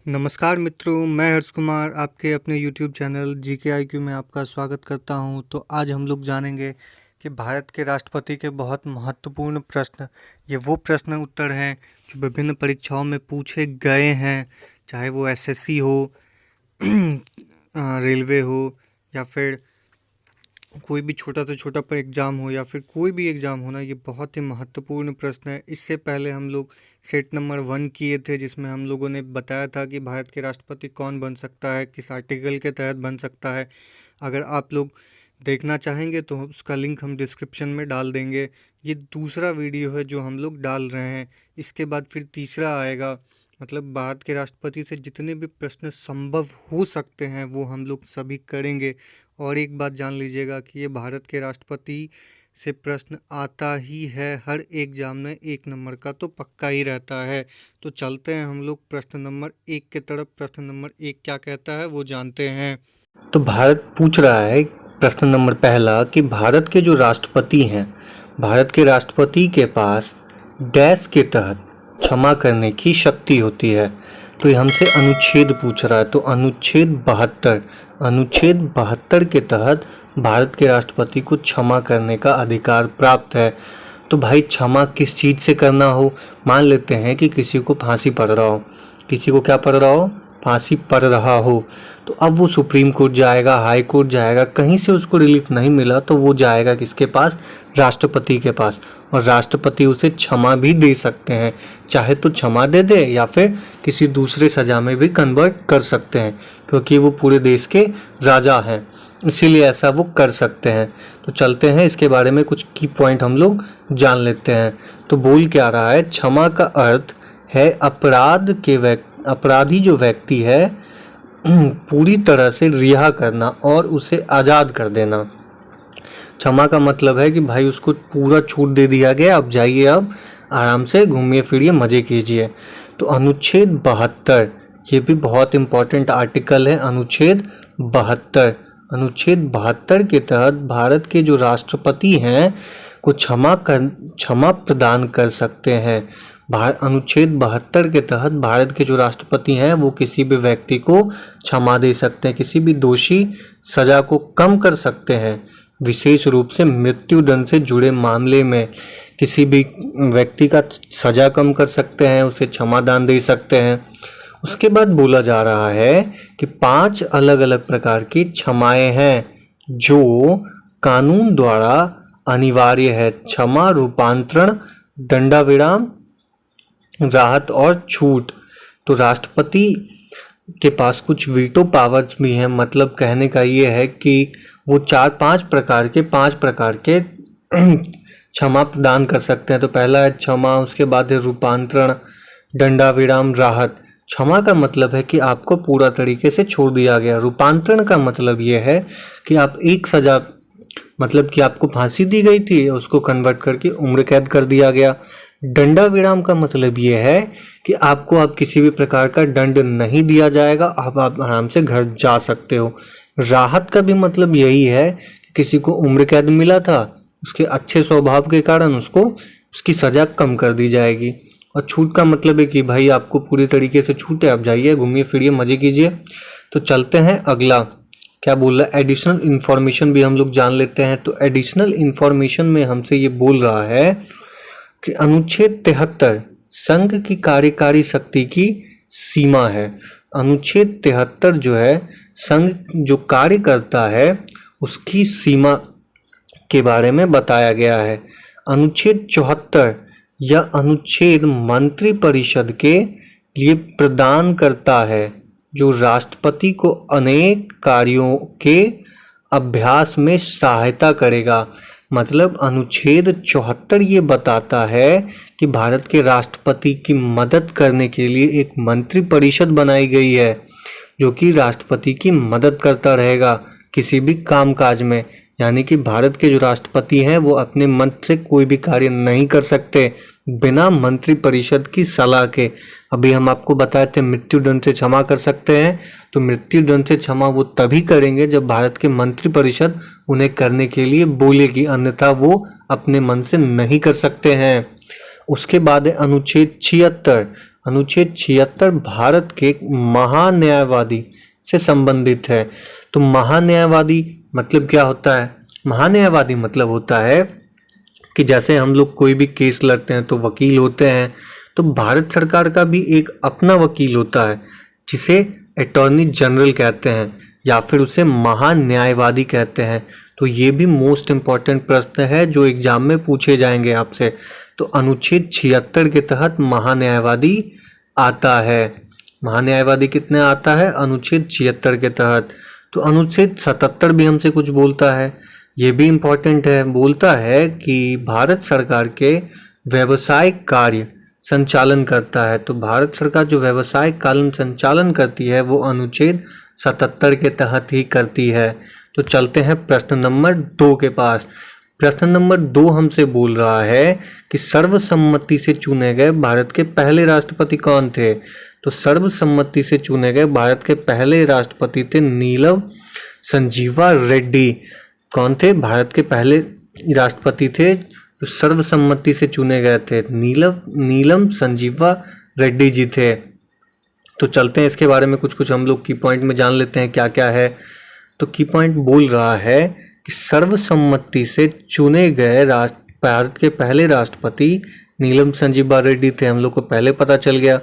नमस्कार मित्रों, मैं हर्ष कुमार आपके अपने यूट्यूब चैनल जीके आईक्यू में आपका स्वागत करता हूं। तो आज हम लोग जानेंगे कि भारत के राष्ट्रपति के बहुत महत्वपूर्ण प्रश्न, ये वो प्रश्न उत्तर हैं जो विभिन्न परीक्षाओं में पूछे गए हैं, चाहे वो एसएससी हो, रेलवे हो, या फिर कोई भी छोटा से छोटा पर एग्ज़ाम हो, या फिर कोई भी एग्ज़ाम होना। ये बहुत ही महत्वपूर्ण प्रश्न है। इससे पहले हम लोग सेट नंबर 1 किए थे, जिसमें हम लोगों ने बताया था कि भारत के राष्ट्रपति कौन बन सकता है, किस आर्टिकल के तहत बन सकता है। अगर आप लोग देखना चाहेंगे तो उसका लिंक हम डिस्क्रिप्शन में डाल देंगे। ये दूसरा वीडियो है जो हम लोग डाल रहे हैं। इसके बाद फिर तीसरा आएगा, मतलब भारत के राष्ट्रपति से जितने भी प्रश्न संभव हो सकते हैं वो हम लोग सभी करेंगे। और एक बात जान लीजिएगा कि ये भारत के राष्ट्रपति से प्रश्न आता ही है, हर एग्जाम में 1 नंबर का तो पक्का ही रहता है। तो चलते हैं हम लोग प्रश्न नंबर 1 की तरफ। प्रश्न नंबर 1 क्या कहता है वो जानते हैं। तो भारत पूछ रहा है प्रश्न नंबर पहला कि भारत के जो राष्ट्रपति हैं, भारत के राष्ट्रपति के पास डैश के तहत क्षमा करने की शक्ति होती है। तो ये हमसे अनुच्छेद पूछ रहा है। तो अनुच्छेद 72 के तहत भारत के राष्ट्रपति को क्षमा करने का अधिकार प्राप्त है। तो भाई क्षमा किस चीज़ से करना हो, मान लेते हैं कि किसी को फांसी पड़ रहा हो, किसी को क्या पड़ रहा हो, फांसी पड़ रहा हो, तो अब वो सुप्रीम कोर्ट जाएगा, हाई कोर्ट जाएगा, कहीं से उसको रिलीफ नहीं मिला तो वो जाएगा किसके पास, राष्ट्रपति के पास। और राष्ट्रपति उसे क्षमा भी दे सकते हैं, चाहे तो क्षमा दे दे या फिर किसी दूसरे सजा में भी कन्वर्ट कर सकते हैं, क्योंकि वो पूरे देश के राजा हैं, इसीलिए ऐसा वो कर सकते हैं। तो चलते हैं इसके बारे में कुछ की पॉइंट हम लोग जान लेते हैं। तो बोल क्या रहा है, क्षमा का अर्थ है अपराधी जो व्यक्ति है पूरी तरह से रिहा करना और उसे आज़ाद कर देना। क्षमा का मतलब है कि भाई उसको पूरा छूट दे दिया गया, अब जाइए, अब आराम से घूमिए फिरिए, मज़े कीजिए। तो अनुच्छेद 72 ये भी बहुत इम्पोर्टेंट आर्टिकल है। अनुच्छेद 72 के तहत भारत के जो राष्ट्रपति हैं को क्षमा प्रदान कर सकते हैं। अनुच्छेद 72 के तहत भारत के जो राष्ट्रपति हैं वो किसी भी व्यक्ति को क्षमा दे सकते हैं, किसी भी दोषी सजा को कम कर सकते हैं। विशेष रूप से मृत्यु दंड से जुड़े मामले में किसी भी व्यक्ति का सजा कम कर सकते हैं, उसे क्षमादान दे सकते हैं। उसके बाद बोला जा रहा है कि 5 अलग अलग प्रकार की क्षमाएं हैं जो कानून द्वारा अनिवार्य है। क्षमा, रूपांतरण, दंडाविराम, राहत और छूट। तो राष्ट्रपति के पास कुछ वीटो पावर्स भी हैं, मतलब कहने का ये है कि वो 5 प्रकार के क्षमा प्रदान कर सकते हैं। तो पहला है क्षमा, उसके बाद है रूपांतरण, दंडाविराम, राहत। क्षमा का मतलब है कि आपको पूरा तरीके से छोड़ दिया गया। रूपांतरण का मतलब ये है कि आप एक सजा, मतलब कि आपको फांसी दी गई थी, उसको कन्वर्ट करके उम्र कैद कर दिया गया। दंडाविराम का मतलब ये है कि आपको अब किसी भी प्रकार का दंड नहीं दिया जाएगा, अब आप आराम से घर जा सकते हो। राहत का भी मतलब यही है कि किसी को उम्र कैद मिला था, उसके अच्छे स्वभाव के कारण उसको उसकी सज़ा कम कर दी जाएगी। और छूट का मतलब है कि भाई आपको पूरी तरीके से छूट है, आप जाइए, घूमिए फिरिए, मज़े कीजिए। तो चलते हैं अगला क्या बोल रहा है, एडिशनल इन्फॉर्मेशन भी हम लोग जान लेते हैं। तो एडिशनल इन्फॉर्मेशन में हमसे ये बोल रहा है कि अनुच्छेद 73 संघ की कार्यकारी शक्ति की सीमा है। अनुच्छेद 73 जो है संघ जो कार्य करता है उसकी सीमा के बारे में बताया गया है। अनुच्छेद 74 यह अनुच्छेद मंत्री परिषद के लिए प्रदान करता है जो राष्ट्रपति को अनेक कार्यों के अभ्यास में सहायता करेगा। मतलब अनुच्छेद 74 ये बताता है कि भारत के राष्ट्रपति की मदद करने के लिए एक मंत्री परिषद बनाई गई है जो कि राष्ट्रपति की मदद करता रहेगा किसी भी कामकाज में। यानी कि भारत के जो राष्ट्रपति हैं वो अपने मन से कोई भी कार्य नहीं कर सकते बिना मंत्री परिषद की सलाह के। अभी हम आपको बताए थे मृत्यु दंड से क्षमा कर सकते हैं, तो मृत्यु दंड से क्षमा वो तभी करेंगे जब भारत के मंत्री परिषद उन्हें करने के लिए बोलेगी, अन्यथा वो अपने मन से नहीं कर सकते हैं। उसके बाद है अनुच्छेद 76। अनुच्छेद 76 भारत के महान्यायवादी से संबंधित है। तो महान्यायवादी मतलब क्या होता है? महान्यायवादी मतलब होता है कि जैसे हम लोग कोई भी केस लड़ते हैं तो वकील होते हैं, तो भारत सरकार का भी एक अपना वकील होता है जिसे अटॉर्नी जनरल कहते हैं या फिर उसे महान्यायवादी कहते हैं। तो ये भी मोस्ट इम्पॉर्टेंट प्रश्न है जो एग्जाम में पूछे जाएंगे आपसे। तो अनुच्छेद 76 के तहत महान्यायवादी आता है। महान्यायवादी कितने आता है? अनुच्छेद 76 के तहत। तो अनुच्छेद 77 भी हमसे कुछ बोलता है, ये भी इम्पोर्टेंट है। बोलता है कि भारत सरकार के व्यवसायिक कार्य संचालन करता है। तो भारत सरकार जो व्यवसायिक कानून संचालन करती है वो अनुच्छेद 77 के तहत ही करती है। तो चलते हैं प्रश्न नंबर 2 के पास। प्रश्न नंबर 2 हमसे बोल रहा है कि सर्वसम्मति से चुने गए भारत के पहले राष्ट्रपति कौन थे? तो सर्वसम्मति से चुने गए भारत के पहले राष्ट्रपति थे नीलम संजीवा रेड्डी। कौन थे? भारत के पहले राष्ट्रपति थे जो सर्वसम्मति से चुने गए थे, नीलम संजीवा रेड्डी जी थे। तो चलते हैं इसके बारे में कुछ हम लोग की पॉइंट में जान लेते हैं क्या क्या है। तो की पॉइंट बोल रहा है कि सर्वसम्मति से चुने गए भारत के पहले राष्ट्रपति नीलम संजीवा रेड्डी थे। हम लोग को पहले पता चल गया।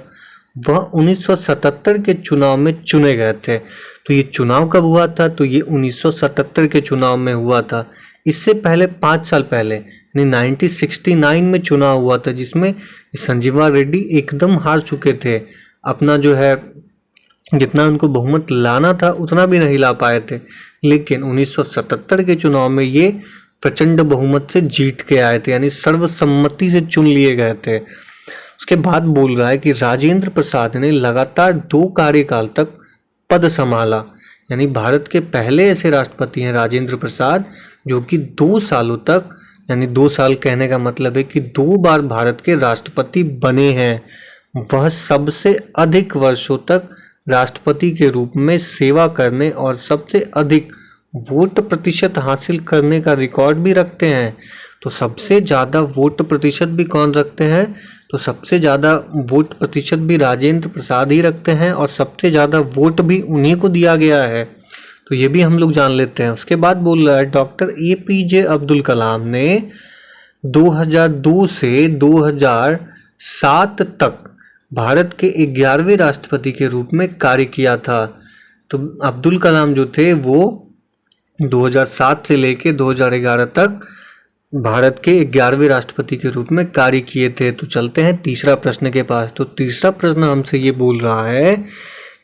वह 1977 के चुनाव में चुने गए थे। तो ये चुनाव कब हुआ था? तो ये 1977 के चुनाव में हुआ था। इससे पहले 5 साल पहले यानी 1969 में चुनाव हुआ था जिसमें संजीवा रेड्डी एकदम हार चुके थे। अपना जो है जितना उनको बहुमत लाना था उतना भी नहीं ला पाए थे, लेकिन 1977 के चुनाव में ये प्रचंड बहुमत से जीत के आए थे, यानी सर्वसम्मति से चुन लिए गए थे। उसके बाद बोल रहा है कि राजेंद्र प्रसाद ने लगातार 2 कार्यकाल तक पद संभाला, यानी भारत के पहले ऐसे राष्ट्रपति हैं राजेंद्र प्रसाद जो कि 2 सालों तक, यानी 2 साल कहने का मतलब है कि 2 बार भारत के राष्ट्रपति बने हैं। वह सबसे अधिक वर्षों तक राष्ट्रपति के रूप में सेवा करने और सबसे अधिक वोट प्रतिशत हासिल करने का रिकॉर्ड भी रखते हैं। तो सबसे ज़्यादा वोट प्रतिशत भी कौन रखते हैं? तो सबसे ज़्यादा वोट प्रतिशत भी राजेंद्र प्रसाद ही रखते हैं और सबसे ज़्यादा वोट भी उन्हीं को दिया गया है। तो ये भी हम लोग जान लेते हैं। उसके बाद बोल रहा है डॉक्टर APJ अब्दुल कलाम ने 2002 से 2007 तक भारत के 11वें राष्ट्रपति के रूप में कार्य किया था। तो अब्दुल कलाम जो थे वो 2007 से लेके 2011 तक भारत के 11वें राष्ट्रपति के रूप में कार्य किए थे। तो चलते हैं तीसरा प्रश्न के पास। तो तीसरा प्रश्न हमसे ये बोल रहा है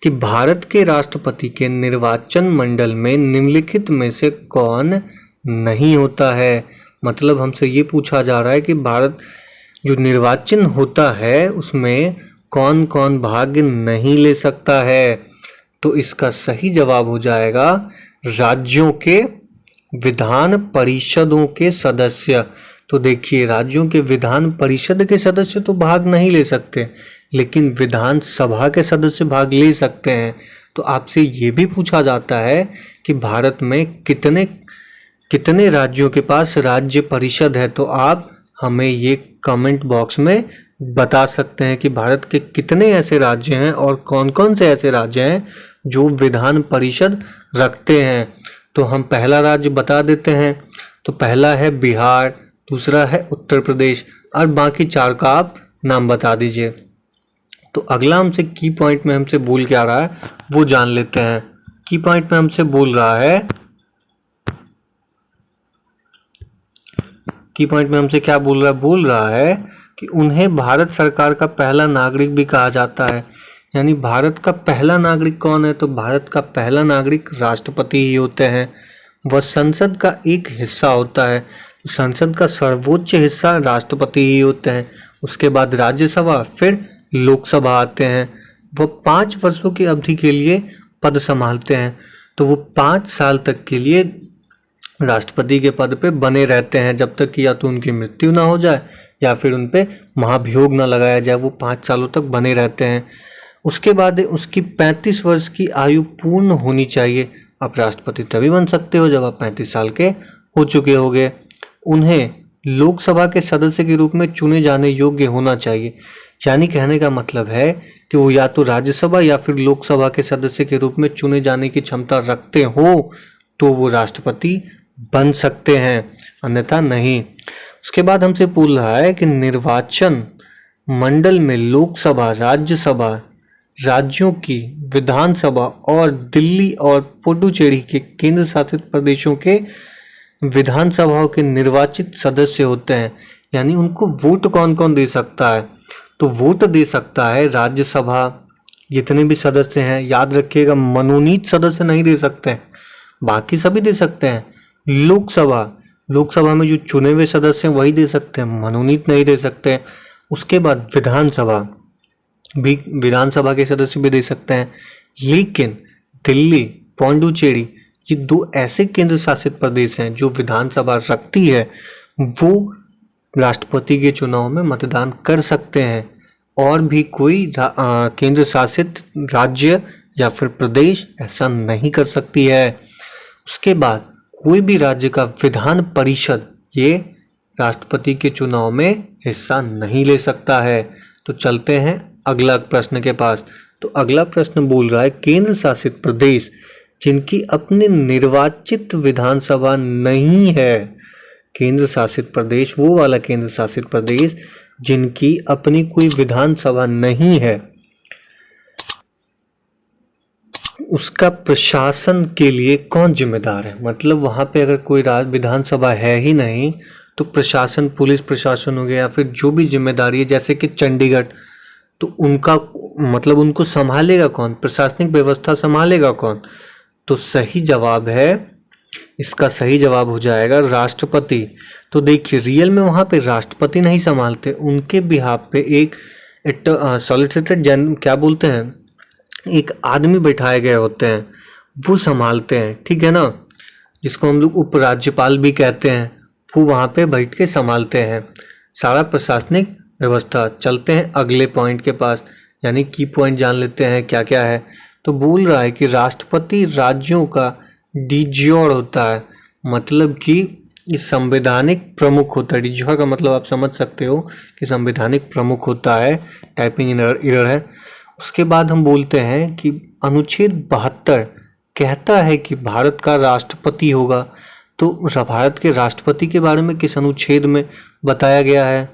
कि भारत के राष्ट्रपति के निर्वाचन मंडल में निम्नलिखित में से कौन नहीं होता है। मतलब हमसे ये पूछा जा रहा है कि भारत जो निर्वाचन होता है उसमें कौन कौन भाग नहीं ले सकता है। तो इसका सही जवाब हो जाएगा राज्यों के विधान परिषदों के सदस्य। तो देखिए राज्यों के विधान परिषद के सदस्य तो भाग नहीं ले सकते, लेकिन विधान सभा के सदस्य भाग ले सकते हैं। तो आपसे ये भी पूछा जाता है कि भारत में कितने राज्यों के पास राज्य परिषद है। तो आप हमें ये कमेंट बॉक्स में बता सकते हैं कि भारत के कितने ऐसे राज्य हैं और कौन कौन से ऐसे राज्य हैं जो विधान परिषद रखते हैं। तो हम पहला राज्य बता देते हैं। तो पहला है बिहार, दूसरा है उत्तर प्रदेश और बाकी 4 का आप नाम बता दीजिए। तो अगला हमसे की पॉइंट में हमसे बोल क्या रहा है वो जान लेते हैं। की पॉइंट में हमसे बोल रहा है क्या बोल रहा है कि उन्हें भारत सरकार का पहला नागरिक भी कहा जाता है। यानी भारत का पहला नागरिक कौन है? तो भारत का पहला नागरिक राष्ट्रपति ही होते हैं। वह संसद का एक हिस्सा होता है। संसद का सर्वोच्च हिस्सा राष्ट्रपति ही होते हैं। उसके बाद राज्यसभा, फिर लोकसभा आते हैं। वह 5 वर्षों की अवधि के लिए पद संभालते हैं। तो वो 5 साल तक के लिए राष्ट्रपति के पद पे बने रहते हैं, जब तक कि या तो उनकी मृत्यु ना हो जाए या फिर उन पे महाभियोग ना लगाया जाए। वो 5 सालों तक बने रहते हैं। उसके बाद उसकी 35 वर्ष की आयु पूर्ण होनी चाहिए। आप राष्ट्रपति तभी बन सकते हो जब आप 35 साल के हो चुके होंगे। उन्हें लोकसभा के सदस्य के रूप में चुने जाने योग्य होना चाहिए। यानी कहने का मतलब है कि वो या तो राज्यसभा या फिर लोकसभा के सदस्य के रूप में चुने जाने की क्षमता रखते हो तो वो राष्ट्रपति बन सकते हैं, अन्यथा नहीं। उसके बाद हमसे पूछ रहा है कि निर्वाचन मंडल में लोकसभा, राज्यसभा, राज्यों की विधानसभा और दिल्ली और पुडुचेरी के केंद्र शासित प्रदेशों के विधानसभाओं के निर्वाचित सदस्य होते हैं। यानी उनको वोट कौन कौन दे सकता है? तो वोट दे सकता है राज्यसभा, जितने भी सदस्य हैं, याद रखिएगा मनोनीत सदस्य नहीं दे सकते हैं, बाकी सभी दे सकते हैं। लोकसभा में जो चुने हुए सदस्य हैं वही दे सकते हैं, मनोनीत नहीं दे सकते हैं। उसके बाद विधानसभा के सदस्य भी दे सकते हैं, लेकिन दिल्ली, पौंडुचेरी ये 2 ऐसे केंद्र शासित प्रदेश हैं जो विधानसभा रखती है, वो राष्ट्रपति के चुनाव में मतदान कर सकते हैं। और भी कोई केंद्र शासित राज्य या फिर प्रदेश ऐसा नहीं कर सकती है। उसके बाद कोई भी राज्य का विधान परिषद ये राष्ट्रपति के चुनाव में हिस्सा नहीं ले सकता है। तो चलते हैं अगला प्रश्न के पास। तो अगला प्रश्न बोल रहा है केंद्र शासित प्रदेश जिनकी अपनी निर्वाचित विधानसभा नहीं है। केंद्र शासित प्रदेश वो वाला केंद्र शासित प्रदेश जिनकी अपनी कोई विधानसभा नहीं है, उसका प्रशासन के लिए कौन जिम्मेदार है? मतलब वहाँ पे अगर कोई विधानसभा है ही नहीं तो प्रशासन, पुलिस प्रशासन हो गया या फिर जो भी जिम्मेदारी है, जैसे कि चंडीगढ़, तो उनका मतलब उनको संभालेगा कौन? प्रशासनिक व्यवस्था संभालेगा कौन? तो सही जवाब है, इसका सही जवाब हो जाएगा राष्ट्रपति। तो देखिए रियल में वहाँ पे राष्ट्रपति नहीं संभालते, उनके बिहाफ पे एक सॉलिसिटर जनरल, क्या बोलते हैं, एक आदमी बैठाए गए होते हैं, वो संभालते हैं, ठीक है ना, जिसको हम लोग उपराज्यपाल भी कहते हैं, वो वहाँ पे बैठ के संभालते हैं सारा प्रशासनिक व्यवस्था। चलते हैं अगले पॉइंट के पास, यानी की पॉइंट जान लेते हैं क्या क्या है। तो बोल रहा है कि राष्ट्रपति राज्यों का डिजोर होता है, मतलब कि संवैधानिक प्रमुख होता है। डिजोर का मतलब आप समझ सकते हो कि संवैधानिक प्रमुख होता है। टाइपिंग एरर है। उसके बाद हम बोलते हैं कि अनुच्छेद 72 कहता है कि भारत का राष्ट्रपति होगा। तो भारत के राष्ट्रपति के बारे में किस अनुच्छेद में बताया गया है?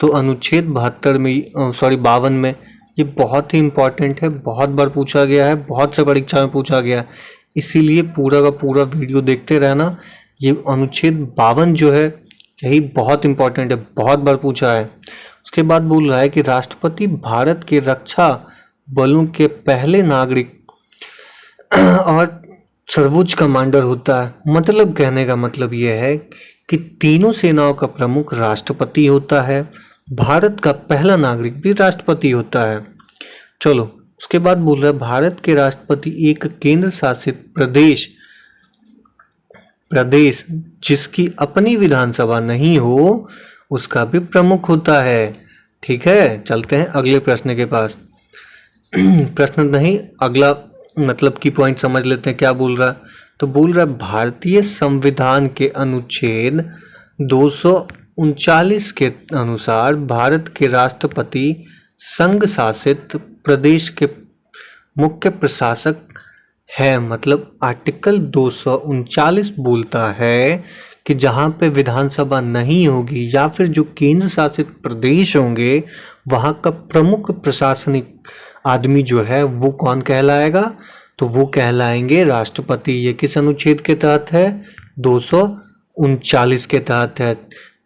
तो अनुच्छेद 52 में। ये बहुत ही इम्पोर्टेंट है, बहुत बार पूछा गया है, बहुत से परीक्षा में पूछा गया है, इसीलिए पूरा का पूरा वीडियो देखते रहना। ये अनुच्छेद 52 जो है यही बहुत इम्पोर्टेंट है, बहुत बार पूछा है। उसके बाद बोल रहा है कि राष्ट्रपति भारत के रक्षा बलों के पहले नागरिक और सर्वोच्च कमांडर होता है। मतलब कहने का मतलब यह है कि तीनों सेनाओं का प्रमुख राष्ट्रपति होता है, भारत का पहला नागरिक भी राष्ट्रपति होता है। चलो उसके बाद बोल रहा है भारत के राष्ट्रपति एक केंद्र शासित प्रदेश जिसकी अपनी विधानसभा नहीं हो उसका भी प्रमुख होता है। ठीक है, चलते हैं अगले प्रश्न के पास। प्रश्न नहीं, अगला मतलब की पॉइंट समझ लेते हैं क्या बोल रहा है। तो बोल रहा है भारतीय संविधान के अनुच्छेद 239 के अनुसार भारत के राष्ट्रपति संघ शासित प्रदेश के मुख्य प्रशासक है। मतलब आर्टिकल 239 बोलता है कि जहाँ पे विधानसभा नहीं होगी या फिर जो केंद्र शासित प्रदेश होंगे वहाँ का प्रमुख प्रशासनिक आदमी जो है वो कौन कहलाएगा? तो वो कहलाएंगे राष्ट्रपति। ये किस अनुच्छेद के तहत है? 239 के तहत है।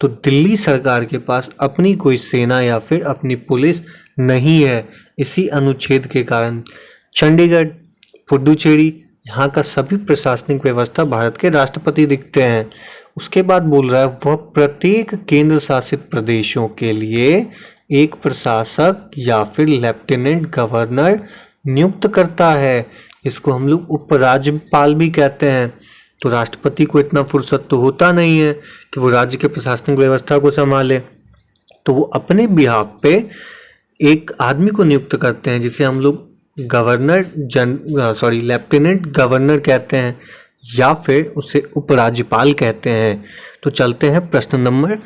तो दिल्ली सरकार के पास अपनी कोई सेना या फिर अपनी पुलिस नहीं है, इसी अनुच्छेद के कारण चंडीगढ़, पुडुचेरी यहाँ का सभी प्रशासनिक व्यवस्था भारत के राष्ट्रपति दिखते हैं। उसके बाद बोल रहा है वह प्रत्येक केंद्र शासित प्रदेशों के लिए एक प्रशासक या फिर लेफ्टिनेंट गवर्नर नियुक्त करता है, इसको हम लोग उपराज्यपाल भी कहते हैं। तो राष्ट्रपति को इतना फुर्सत तो होता नहीं है कि वो राज्य के प्रशासनिक व्यवस्था को संभाले, तो वो अपने बिहाफ पे एक आदमी को नियुक्त करते हैं जिसे हम लोग लेफ्टिनेंट गवर्नर कहते हैं या फिर उसे उपराज्यपाल कहते हैं। तो चलते हैं प्रश्न नंबर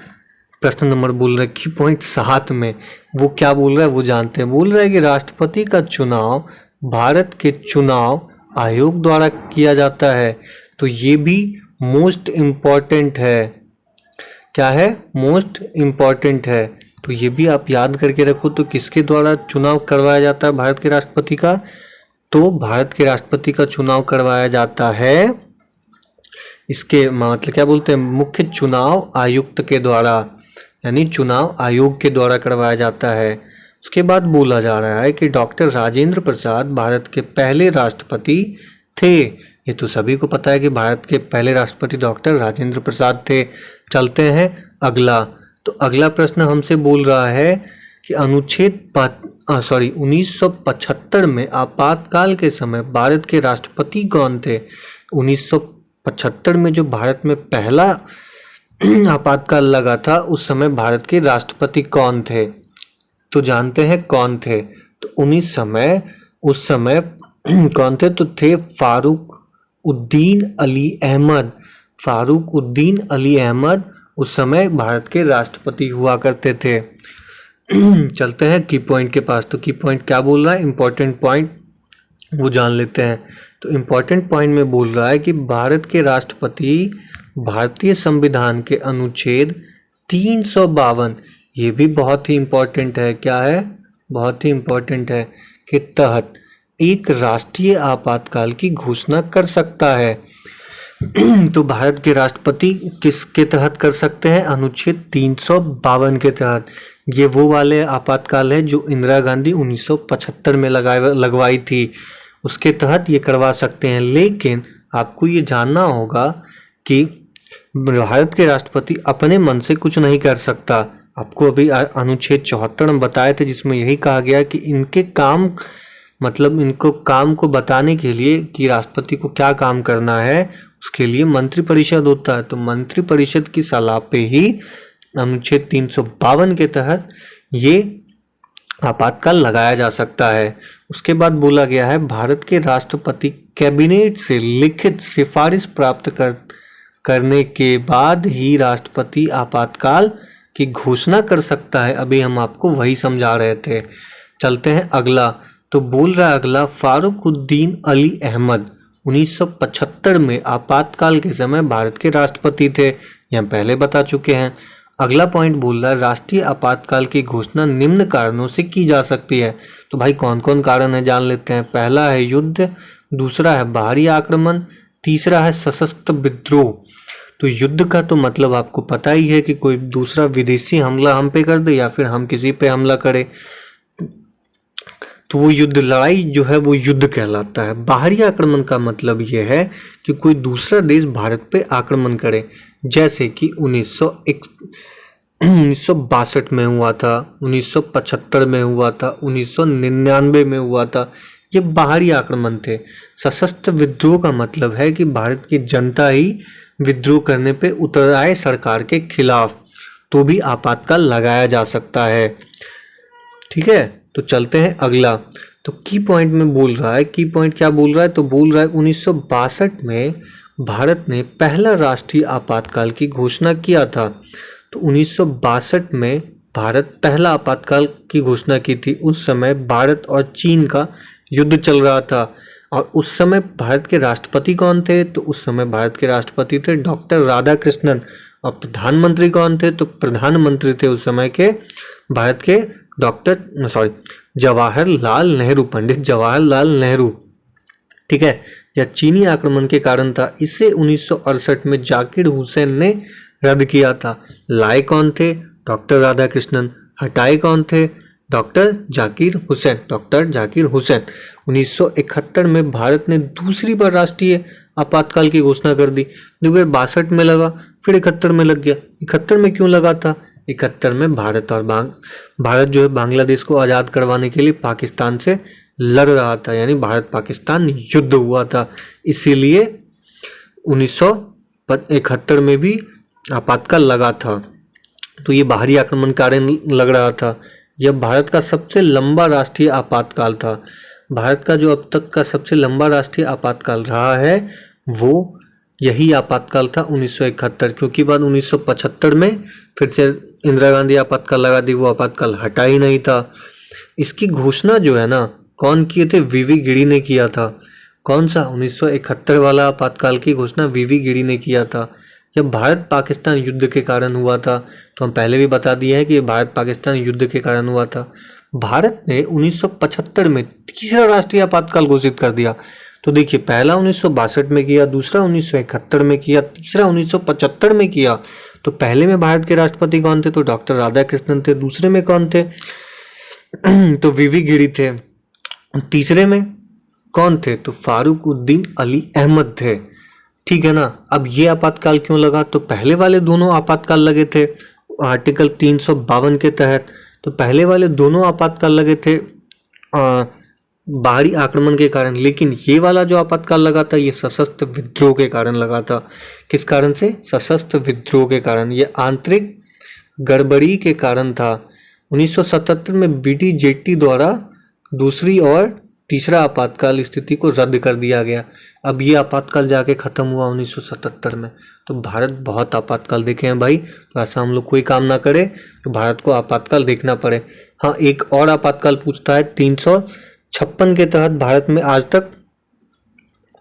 प्रश्न नंबर बोल रहा है की पॉइंट 7 में, वो क्या बोल रहा है वो जानते हैं। बोल रहा है कि राष्ट्रपति का चुनाव भारत के चुनाव आयोग द्वारा किया जाता है। तो ये भी मोस्ट इम्पॉर्टेंट है। क्या है? मोस्ट इम्पॉर्टेंट है। तो ये भी आप याद करके रखो। तो किसके द्वारा चुनाव करवाया जाता है भारत के राष्ट्रपति का? तो भारत के राष्ट्रपति का चुनाव करवाया जाता है, इसके मतलब क्या बोलते हैं, मुख्य चुनाव आयुक्त के द्वारा, यानी चुनाव आयोग के द्वारा करवाया जाता है। उसके बाद बोला जा रहा है कि डॉक्टर राजेंद्र प्रसाद भारत के पहले राष्ट्रपति थे। ये तो सभी को पता है कि भारत के पहले राष्ट्रपति डॉक्टर राजेंद्र प्रसाद थे। चलते हैं अगला। तो अगला प्रश्न हमसे बोल रहा है कि अनुच्छेद 1975 में आपातकाल के समय भारत के राष्ट्रपति कौन थे? 1975 में जो भारत में पहला आपातकाल लगा था, उस समय भारत के राष्ट्रपति कौन थे? तो जानते हैं कौन थे। तो उस समय कौन थे? तो थे फारूक उद्दीन अली अहमद। फारूक उद्दीन अली अहमद उस समय भारत के राष्ट्रपति हुआ करते थे। चलते हैं की पॉइंट के पास। तो की पॉइंट क्या बोल रहा है, इंपॉर्टेंट पॉइंट वो जान लेते हैं। तो इंपॉर्टेंट पॉइंट में बोल रहा है कि भारत के राष्ट्रपति भारतीय संविधान के अनुच्छेद 352, ये भी बहुत ही इंपॉर्टेंट है। क्या है? बहुत ही इंपॉर्टेंट है, के तहत एक राष्ट्रीय आपातकाल की घोषणा कर सकता है। तो भारत के राष्ट्रपति किसके तहत कर सकते हैं? अनुच्छेद 352 के तहत। ये वो वाले आपातकाल है जो इंदिरा गांधी 1975 में लगवाई थी, उसके तहत ये करवा सकते हैं। लेकिन आपको ये जानना होगा कि भारत के राष्ट्रपति अपने मन से कुछ नहीं कर सकता। आपको अभी अनुच्छेद 74 में बताए थे, जिसमें यही कहा गया कि इनके काम इनको काम को बताने के लिए कि राष्ट्रपति को क्या काम करना है, उसके लिए मंत्रिपरिषद होता है। तो मंत्रिपरिषद की सलाह पे ही अनुच्छेद 352 के तहत ये आपातकाल लगाया जा सकता है। उसके बाद बोला गया है भारत के राष्ट्रपति कैबिनेट से लिखित सिफारिश प्राप्त करने के बाद ही राष्ट्रपति आपातकाल की घोषणा कर सकता है। अभी हम आपको वही समझा रहे थे। चलते हैं अगला। तो बोल रहा है अगला, फारूक उद्दीन अली अहमद 1975 में आपातकाल के समय भारत के राष्ट्रपति थे। यह पहले बता चुके हैं। अगला पॉइंट बोल रहा है राष्ट्रीय आपातकाल की घोषणा निम्न कारणों से की जा सकती है। तो भाई कौन कौन कारण है जान लेते हैं। पहला है युद्ध, दूसरा है बाहरी आक्रमण, तीसरा है सशस्त्र विद्रोह। तो युद्ध का तो मतलब आपको पता ही है कि कोई दूसरा विदेशी हमला हम पे कर दे या फिर हम किसी पे हमला करें, तो वो युद्ध, लड़ाई जो है वो युद्ध कहलाता है। बाहरी आक्रमण का मतलब ये है कि कोई दूसरा देश भारत पे आक्रमण करे, जैसे कि 1962 में हुआ था, 1975 में हुआ था, 1999 में हुआ था। ये बाहरी आक्रमण थे। सशस्त्र विद्रोह का मतलब है कि भारत की जनता ही विद्रोह करने पे उतर आए सरकार के खिलाफ, तो भी आपातकाल लगाया जा सकता है। ठीक है, तो चलते हैं अगला। तो की पॉइंट में बोल रहा है, की पॉइंट क्या बोल रहा है, तो बोल रहा है 1962 में भारत ने पहला राष्ट्रीय आपातकाल की घोषणा किया था। तो 1962 में भारत पहला आपातकाल की घोषणा की थी। उस समय भारत और चीन का युद्ध चल रहा था। और उस समय भारत के राष्ट्रपति कौन थे? तो उस समय भारत के राष्ट्रपति थे डॉक्टर राधाकृष्णन। और प्रधानमंत्री कौन थे? तो प्रधानमंत्री थे उस समय के भारत के जवाहरलाल नेहरू, पंडित जवाहरलाल नेहरू। ठीक है, यह चीनी आक्रमण के कारण था। इसे 1968 में जाकिर हुसैन ने रद्द किया था। लाए कौन थे? डॉक्टर राधाकृष्णन। हटाए कौन थे? डॉक्टर जाकिर हुसैन। 1971 में भारत ने दूसरी बार राष्ट्रीय आपातकाल की घोषणा कर दी। 62 में लगा, फिर 71 में लग गया। 71 में क्यों लगा था? 71 में भारत जो है बांग्लादेश को आज़ाद करवाने के लिए पाकिस्तान से लड़ रहा था, यानी भारत पाकिस्तान युद्ध हुआ था। इसीलिए 1971 में भी आपातकाल लगा था। तो ये बाहरी आक्रमण कारण लग रहा था। यह भारत का सबसे लंबा राष्ट्रीय आपातकाल था। भारत का जो अब तक का सबसे लंबा राष्ट्रीय आपातकाल रहा है वो यही आपातकाल था 1971, क्योंकि बाद 1975 में फिर से इंदिरा गांधी आपातकाल लगा दी, वो आपातकाल हटा ही नहीं था। इसकी घोषणा जो है ना कौन किए थे, वीवी गिरी ने किया था। कौन सा 1971 वाला आपातकाल की घोषणा वीवी गिरी ने किया था। जब भारत पाकिस्तान युद्ध के कारण हुआ था, तो हम पहले भी बता दिए हैं कि भारत पाकिस्तान युद्ध के कारण हुआ था। भारत ने 1975 में तीसरा राष्ट्रीय आपातकाल घोषित कर दिया। तो देखिए, पहला 1962 में किया, दूसरा 1971 में किया, तीसरा 1975 में किया। तो पहले में भारत के राष्ट्रपति कौन थे, तो डॉक्टर राधाकृष्णन थे। दूसरे में कौन थे, तो वीवी गिरी थे। तीसरे में कौन थे, तो फारूकुद्दीन अली अहमद थे। ठीक है ना। अब ये आपातकाल क्यों लगा, तो पहले वाले दोनों आपातकाल लगे थे आर्टिकल 352 के तहत। तो पहले वाले दोनों आपातकाल लगे थे बाहरी आक्रमण के कारण, लेकिन ये वाला जो आपातकाल लगा था ये सशस्त्र विद्रोह के कारण लगा था। किस कारण से, सशस्त्र विद्रोह के कारण। ये आंतरिक गड़बड़ी के कारण था। 1977 में बीटी जेट्टी द्वारा दूसरी और तीसरा आपातकाल स्थिति को रद्द कर दिया गया। अब ये आपातकाल जाके खत्म हुआ 1977 में। तो भारत बहुत आपातकाल देखे हैं भाई, तो ऐसा हम लोग कोई काम ना करे तो भारत को आपातकाल देखना पड़े। हाँ, एक और आपातकाल पूछता है 356 के तहत भारत में आज तक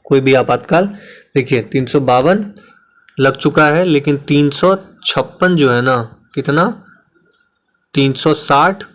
कोई भी आपातकाल, देखिए 352 लग चुका है, लेकिन 356 जो है ना, कितना 360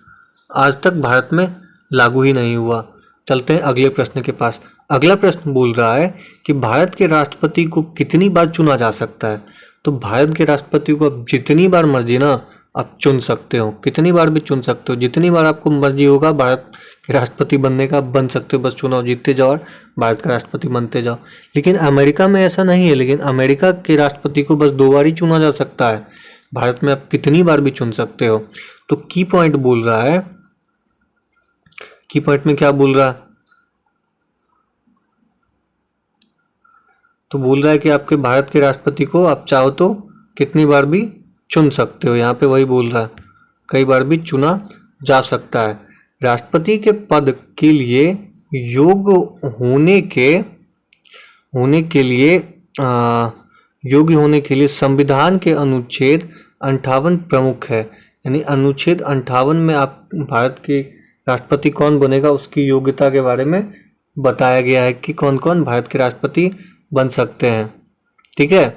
आज तक भारत में लागू ही नहीं हुआ। चलते हैं अगले प्रश्न के पास। अगला प्रश्न बोल रहा है कि भारत के राष्ट्रपति को कितनी बार चुना जा सकता है। तो भारत के राष्ट्रपति को अब जितनी बार मर्जी ना आप चुन सकते हो, कितनी बार भी चुन सकते हो, जितनी बार आपको मर्जी होगा भारत के राष्ट्रपति बनने का बन सकते हो। बस चुनाव जीतते जाओ और भारत का राष्ट्रपति बनते जाओ। लेकिन अमेरिका में ऐसा नहीं है। लेकिन अमेरिका के राष्ट्रपति को बस 2 बार ही चुना जा सकता है। भारत में आप कितनी बार भी चुन सकते हो। तो की पॉइंट बोल रहा है, की पॉइंट में क्या बोल रहा है, तो बोल रहा है कि आपके भारत के राष्ट्रपति को आप चाहो तो कितनी बार भी चुन सकते हो। यहाँ पे वही बोल रहा है, कई बार भी चुना जा सकता है। राष्ट्रपति के पद के लिए योग्य होने के लिए संविधान के अनुच्छेद 58 प्रमुख है। यानी अनुच्छेद 58 में आप भारत के राष्ट्रपति कौन बनेगा उसकी योग्यता के बारे में बताया गया है कि कौन कौन भारत के राष्ट्रपति बन सकते हैं। ठीक है।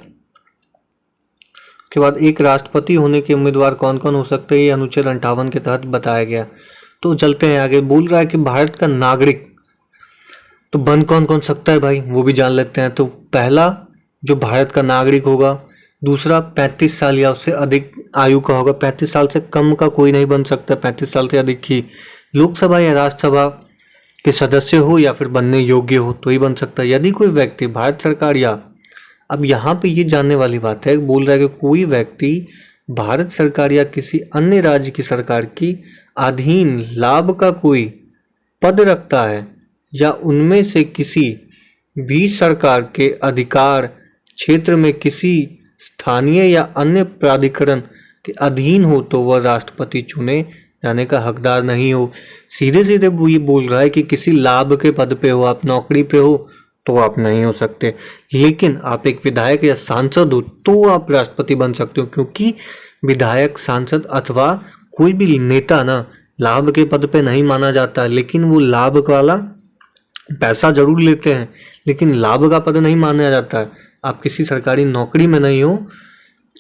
के बाद एक राष्ट्रपति होने के उम्मीदवार कौन कौन हो सकते हैं, ये अनुच्छेद 58 के तहत बताया गया। तो चलते हैं आगे। बोल रहा है कि भारत का नागरिक तो बन कौन कौन सकता है भाई, वो भी जान लेते हैं। तो पहला जो भारत का नागरिक होगा, दूसरा 35 साल या उससे अधिक आयु का होगा। 35 साल से कम का कोई नहीं बन सकता, 35 साल से अधिक ही लोकसभा या राज्यसभा के सदस्य हो या फिर बनने योग्य हो तो ही बन सकता है। यदि कोई व्यक्ति भारत सरकार या, अब यहाँ पे ये जानने वाली बात है, बोल रहा है कि कोई व्यक्ति भारत सरकार या किसी अन्य राज्य की सरकार की अधीन लाभ का कोई पद रखता है या उनमें से किसी भी सरकार के अधिकार क्षेत्र में किसी स्थानीय या अन्य प्राधिकरण के अधीन हो तो वह राष्ट्रपति चुने जाने का हकदार नहीं हो। सीधे सीधे वो ये बोल रहा है कि किसी लाभ के पद पे हो, आप नौकरी पे हो तो आप नहीं हो सकते, लेकिन आप एक विधायक या सांसद हो तो आप राष्ट्रपति बन सकते हो। क्योंकि विधायक, सांसद अथवा कोई भी नेता ना लाभ के पद पे नहीं माना जाता, लेकिन वो लाभ वाला पैसा जरूर लेते हैं लेकिन लाभ का पद नहीं माना जाता है। आप किसी सरकारी नौकरी में नहीं हो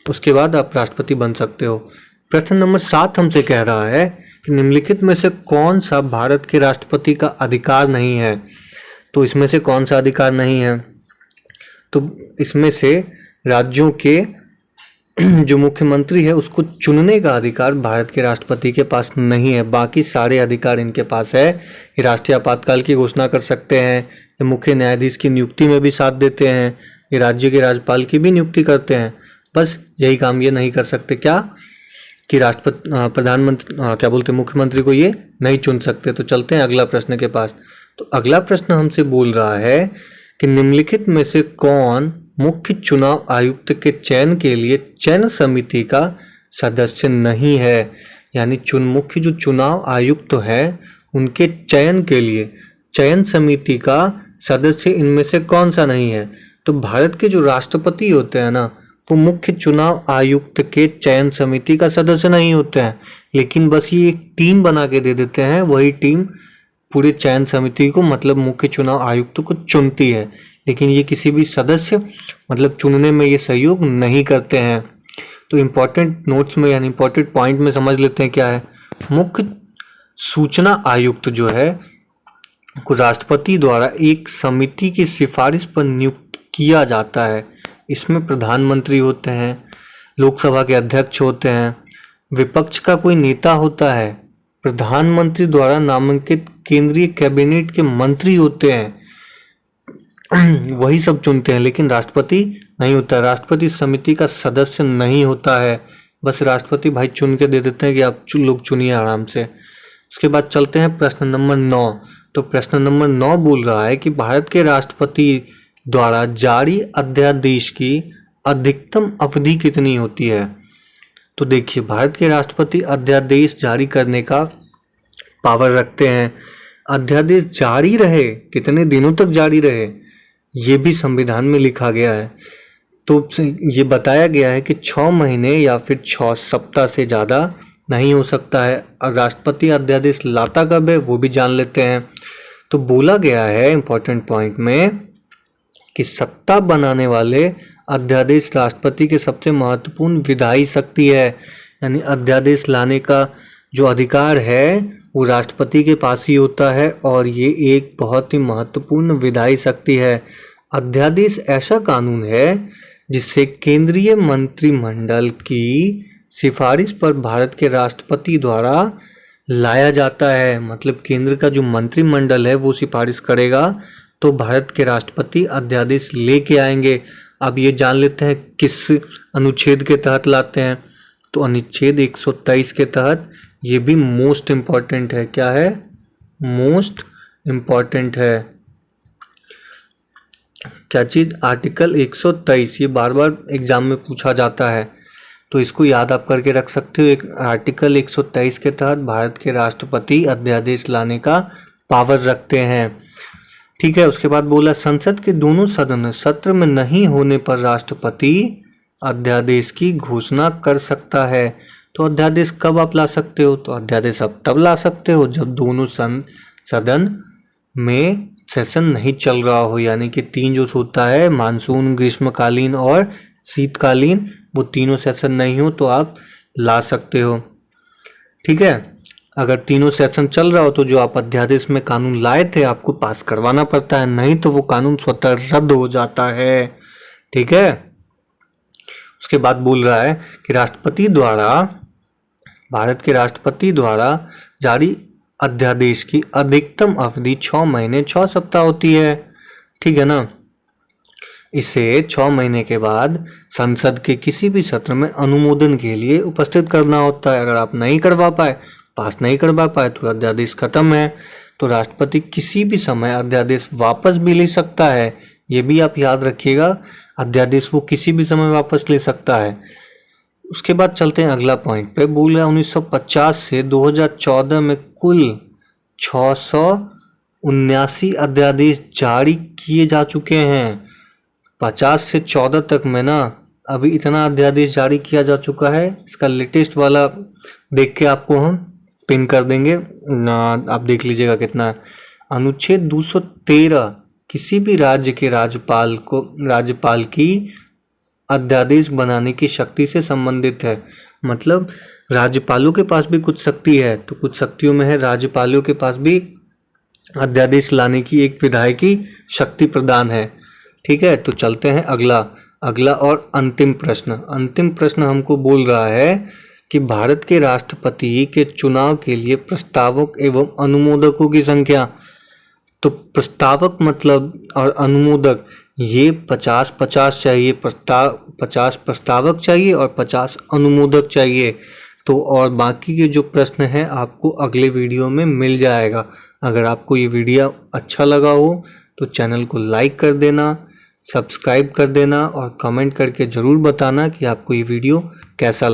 उसके बाद आप राष्ट्रपति बन सकते हो। प्रश्न नंबर 7 हमसे कह रहा है कि निम्नलिखित में से कौन सा भारत के राष्ट्रपति का अधिकार नहीं है। तो इसमें से कौन सा अधिकार नहीं है, तो इसमें से राज्यों के जो मुख्यमंत्री है उसको चुनने का अधिकार भारत के राष्ट्रपति के पास नहीं है। बाकी सारे अधिकार इनके पास है। ये राष्ट्रीय आपातकाल की घोषणा कर सकते हैं, ये मुख्य न्यायाधीश की नियुक्ति में भी साथ देते हैं, ये राज्य के राज्यपाल की भी नियुक्ति करते हैं। बस यही काम ये नहीं कर सकते क्या कि राष्ट्रपति प्रधानमंत्री क्या बोलते मुख्यमंत्री को ये नहीं चुन सकते। तो चलते हैं अगला प्रश्न के पास। तो अगला प्रश्न हमसे बोल रहा है कि निम्नलिखित में से कौन मुख्य चुनाव आयुक्त के चयन के लिए चयन समिति का सदस्य नहीं है। यानी मुख्य जो चुनाव आयुक्त है उनके चयन के लिए चयन समिति का सदस्य इनमें से कौन सा नहीं है। तो भारत के जो राष्ट्रपति होते हैं ना, वो मुख्य चुनाव आयुक्त के चयन समिति का सदस्य नहीं होते हैं, लेकिन बस ये एक टीम बना के दे देते हैं। वही टीम पूरे चयन समिति को, मतलब मुख्य चुनाव आयुक्त को चुनती है, लेकिन ये किसी भी सदस्य मतलब चुनने में ये सहयोग नहीं करते हैं। तो इम्पोर्टेंट नोट्स में यानी इम्पोर्टेंट पॉइंट में समझ लेते हैं क्या है। मुख्य सूचना आयुक्त जो है को राष्ट्रपति द्वारा एक समिति की सिफारिश पर नियुक्त किया जाता है। इसमें प्रधानमंत्री होते हैं, लोकसभा के अध्यक्ष होते हैं, विपक्ष का कोई नेता होता है, प्रधानमंत्री द्वारा नामांकित केंद्रीय कैबिनेट के मंत्री होते हैं, वही सब चुनते हैं, लेकिन राष्ट्रपति नहीं होता। राष्ट्रपति समिति का सदस्य नहीं होता है, बस राष्ट्रपति भाई चुन के दे देते हैं कि आप लोग चुनिए आराम से। उसके बाद चलते हैं प्रश्न नंबर 9। तो प्रश्न नंबर 9 बोल रहा है कि भारत के राष्ट्रपति द्वारा जारी अध्यादेश की अधिकतम अवधि कितनी होती है। तो देखिए, भारत के राष्ट्रपति अध्यादेश जारी करने का पावर रखते हैं। अध्यादेश जारी रहे, कितने दिनों तक जारी रहे, ये भी संविधान में लिखा गया है। तो ये बताया गया है कि 6 महीने या फिर 6 सप्ताह से ज़्यादा नहीं हो सकता है। और राष्ट्रपति अध्यादेश लाता कब है वो भी जान लेते हैं। तो बोला गया है इम्पोर्टेंट पॉइंट में कि सत्ता बनाने वाले अध्यादेश राष्ट्रपति के सबसे महत्वपूर्ण विधायी शक्ति है, यानी अध्यादेश लाने का जो अधिकार है वो राष्ट्रपति के पास ही होता है, और ये एक बहुत ही महत्वपूर्ण विधायी शक्ति है। अध्यादेश ऐसा कानून है जिससे केंद्रीय मंत्रिमंडल की सिफारिश पर भारत के राष्ट्रपति द्वारा लाया जाता है। मतलब केंद्र का जो मंत्रिमंडल है वो सिफारिश करेगा तो भारत के राष्ट्रपति अध्यादेश लेके आएंगे। अब ये जान लेते हैं किस अनुच्छेद के तहत लाते हैं। तो अनुच्छेद 123 के तहत। ये भी मोस्ट इम्पॉर्टेंट है। क्या है? मोस्ट इम्पॉर्टेंट है। क्या चीज? आर्टिकल 123। ये बार बार एग्जाम में पूछा जाता है, तो इसको याद आप करके रख सकते हो। एक आर्टिकल 123 के तहत भारत के राष्ट्रपति अध्यादेश लाने का पावर रखते हैं। ठीक है। उसके बाद बोला संसद के दोनों सदन सत्र में नहीं होने पर राष्ट्रपति अध्यादेश की घोषणा कर सकता है। तो अध्यादेश कब आप ला सकते हो? तो अध्यादेश आप तब ला सकते हो जब दोनों सदन में सेशन नहीं चल रहा हो, यानी कि 3 जो होता है मानसून, ग्रीष्मकालीन और शीतकालीन, वो तीनों सेशन नहीं हो तो आप ला सकते हो। ठीक है। अगर तीनों सेशन चल रहा हो तो जो आप अध्यादेश में कानून लाए थे आपको पास करवाना पड़ता है, नहीं तो वो कानून स्वतः रद्द हो जाता है। ठीक है। उसके बाद बोल रहा है कि भारत के राष्ट्रपति द्वारा जारी अध्यादेश की अधिकतम अवधि 6 महीने 6 सप्ताह होती है। ठीक है ना। इसे 6 महीने के बाद संसद के किसी भी सत्र में अनुमोदन के लिए उपस्थित करना होता है। अगर आप नहीं करवा पाए, पास नहीं करवा पाए, तो अध्यादेश खत्म है। तो राष्ट्रपति किसी भी समय अध्यादेश वापस भी ले सकता है। ये भी आप याद रखिएगा, अध्यादेश वो किसी भी समय वापस ले सकता है। उसके बाद चलते हैं अगला पॉइंट पे। बोल रहा है 1950 से 2014 में कुल 679 अध्यादेश जारी किए जा चुके हैं। 50 से 14 तक में ना अभी इतना अध्यादेश जारी किया जा चुका है। इसका लेटेस्ट वाला देख के आपको हम पिन कर देंगे ना, आप देख लीजिएगा कितना है। अनुच्छेद 213 किसी भी राज्य के राज्यपाल की अध्यादेश बनाने की शक्ति से संबंधित है। मतलब राज्यपालों के पास भी कुछ शक्ति है, तो कुछ शक्तियों में है राज्यपालों के पास भी अध्यादेश लाने की एक विधायकी शक्ति प्रदान है। ठीक है। तो चलते हैं अगला और अंतिम प्रश्न। अंतिम प्रश्न हमको बोल रहा है कि भारत के राष्ट्रपति के चुनाव के लिए प्रस्तावक एवं अनुमोदकों की संख्या। तो प्रस्तावक मतलब और अनुमोदक ये 50-50 चाहिए। 50 प्रस्तावक चाहिए और 50 अनुमोदक चाहिए। तो और बाकी के जो प्रश्न हैं आपको अगले वीडियो में मिल जाएगा। अगर आपको ये वीडियो अच्छा लगा हो तो चैनल को लाइक कर देना, सब्सक्राइब कर देना और कमेंट करके ज़रूर बताना कि आपको ये वीडियो कैसा लगा।